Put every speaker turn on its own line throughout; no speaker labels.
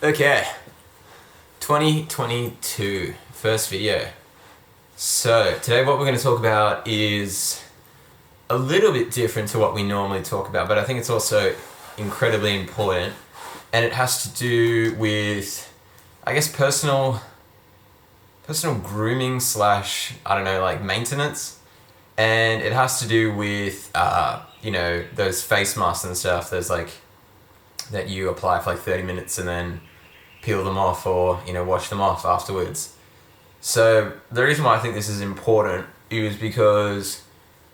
Okay, 2022, first video. So, today what we're going to talk about is a little bit different to what we normally talk about, but I think it's also incredibly important, and it has to do with, I guess, personal grooming slash, I don't know, like maintenance, and it has to do with, those face masks and stuff, those like, that you apply for like 30 minutes and then peel them off or, wash them off afterwards. So the reason why I think this is important is because,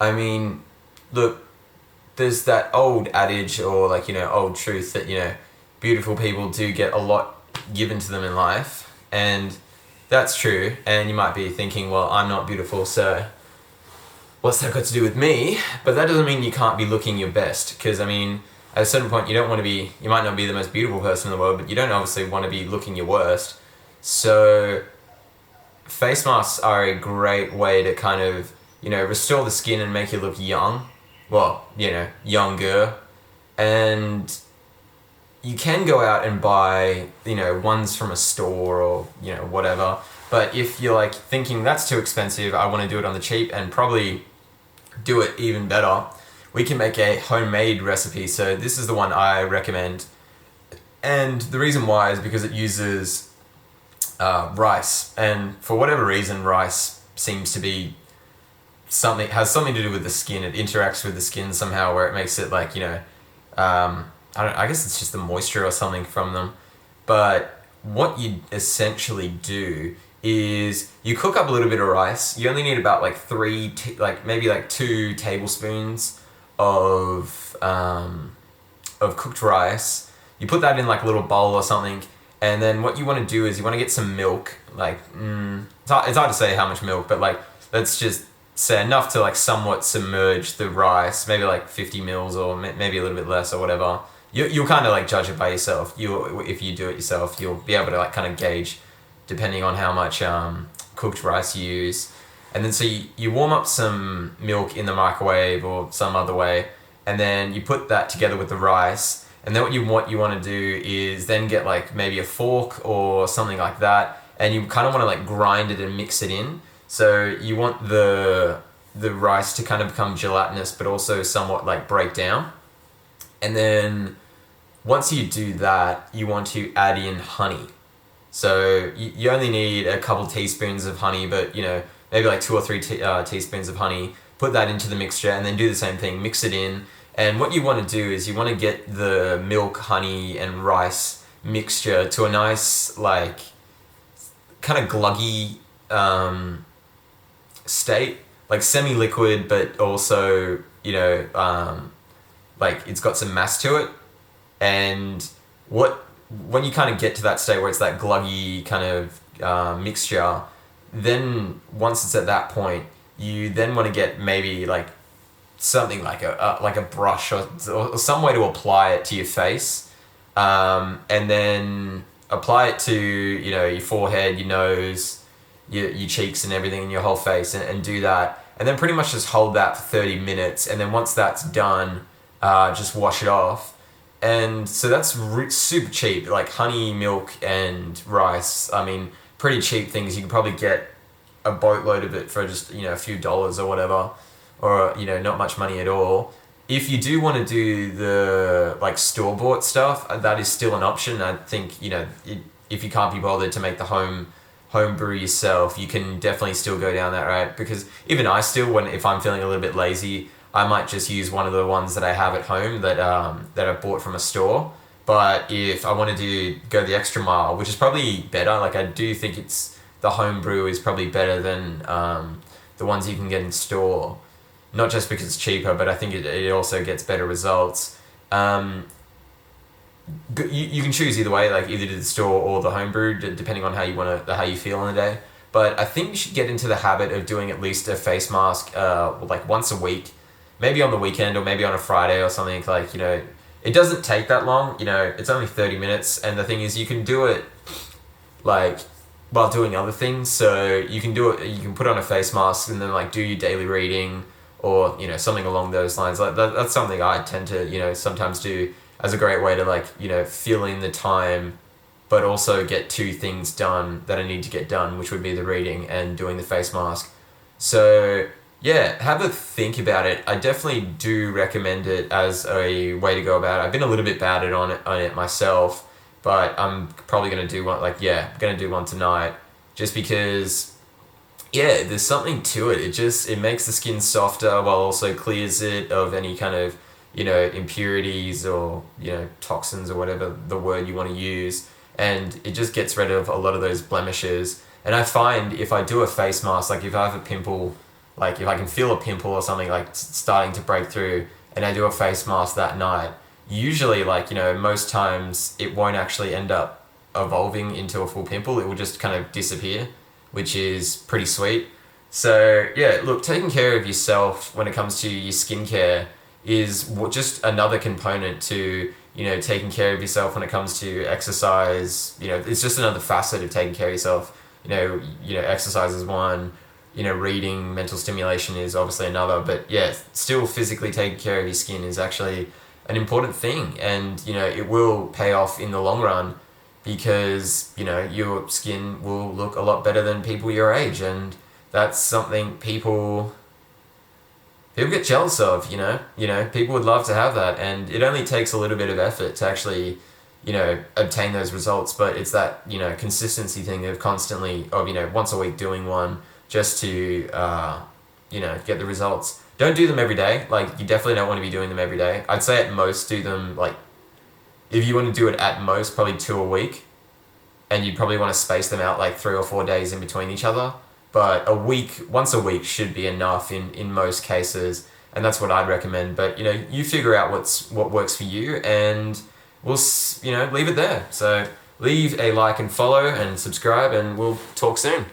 look, there's that old adage or old truth that, beautiful people do get a lot given to them in life. And that's true. And you might be thinking, well, I'm not beautiful, so what's that got to do with me? But that doesn't mean you can't be looking your best. Because, at a certain point, you might not be the most beautiful person in the world, but you don't obviously want to be looking your worst. So face masks are a great way to kind of, restore the skin and make you look young. Well, younger. And you can go out and buy, ones from a store or, whatever. But if you're thinking that's too expensive, I want to do it on the cheap and probably do it even better, we can make a homemade recipe. So this is the one I recommend. And the reason why is because it uses rice. And for whatever reason, rice seems to be has something to do with the skin. It interacts with the skin somehow where it makes it I guess it's just the moisture or something from them. But what you essentially do is you cook up a little bit of rice. You only need about maybe 2 tablespoons of cooked rice. You put that in a little bowl or something, and then what you want to do is you want to get some milk. It's hard to say how much milk, but let's just say enough to somewhat submerge the rice, maybe 50 mils or maybe a little bit less or whatever. You'll kind of judge it by yourself. If you do it yourself, you'll be able to kind of gauge depending on how much cooked rice you use. And then so you warm up some milk in the microwave or some other way, and then you put that together with the rice. And then what you want to do is then get maybe a fork or something like that, and you kind of want to grind it and mix it in. So you want the rice to kind of become gelatinous, but also somewhat break down. And then once you do that, you want to add in honey. So you only need a couple teaspoons of honey, but maybe 2 or 3 teaspoons of honey. Put that into the mixture and then do the same thing, mix it in. And what you want to do is you want to get the milk, honey, and rice mixture to a nice, kind of gluggy state. Semi-liquid, but also, it's got some mass to it. And when you kind of get to that state where it's that gluggy kind of mixture, then once it's at that point, you then want to get maybe something like a brush or some way to apply it to your face, and then apply it to your forehead, your nose, your cheeks and everything in your whole face, and do that, and then pretty much just hold that for 30 minutes, and then once that's done, just wash it off. And so that's super cheap, honey, milk, and rice. Pretty cheap things. You can probably get a boatload of it for just, a few dollars or whatever, or, not much money at all. If you do want to do the, store-bought stuff, that is still an option. I think, if you can't be bothered to make the home brew yourself, you can definitely still go down that route. Because even I still, if I'm feeling a little bit lazy, I might just use one of the ones that I have at home that I bought from a store. But if I wanted to go the extra mile, which is probably better, I do think the home brew is probably better than the ones you can get in store. Not just because it's cheaper, but I think it also gets better results. You can choose either way, either to the store or the home brew, depending on how you feel on the day. But I think you should get into the habit of doing at least a face mask once a week. Maybe on the weekend or maybe on a Friday or something, it doesn't take that long, it's only 30 minutes. And the thing is, you can do it while doing other things. So you can put on a face mask and then do your daily reading or, something along those lines. That's something I tend to, sometimes do as a great way to like, fill in the time, but also get two things done that I need to get done, which would be the reading and doing the face mask. So yeah, have a think about it. I definitely do recommend it as a way to go about it. I've been a little bit bad on it myself, but I'm probably gonna do one. Like, yeah, I'm gonna do one tonight, just because. Yeah, there's something to it. It makes the skin softer while also clears it of any kind of impurities or toxins or whatever the word you want to use, and it just gets rid of a lot of those blemishes. And I find if I do a face mask, like if I have a pimple, like if I can feel a pimple or something like starting to break through, and I do a face mask that night, usually like most times it won't actually end up evolving into a full pimple. It will just kind of disappear, which is pretty sweet. So yeah, look, taking care of yourself when it comes to your skincare is just another component to taking care of yourself when it comes to exercise. It's just another facet of taking care of yourself. Exercise is one. Reading, mental stimulation is obviously another. But yeah, still physically taking care of your skin is actually an important thing, and it will pay off in the long run, because your skin will look a lot better than people your age, and that's something people get jealous of. People would love to have that, and it only takes a little bit of effort to actually obtain those results. But it's that consistency thing of constantly once a week doing one, just to get the results. Don't do them every day. Like, you definitely don't want to be doing them every day. I'd say at most do them, like, if you want to do it at most, probably 2 a week, and you probably want to space them out like 3 or 4 days in between each other. But once a week should be enough in most cases, and that's what I'd recommend. But you figure out what works for you, and we'll leave it there. So leave a like and follow and subscribe, and we'll talk soon.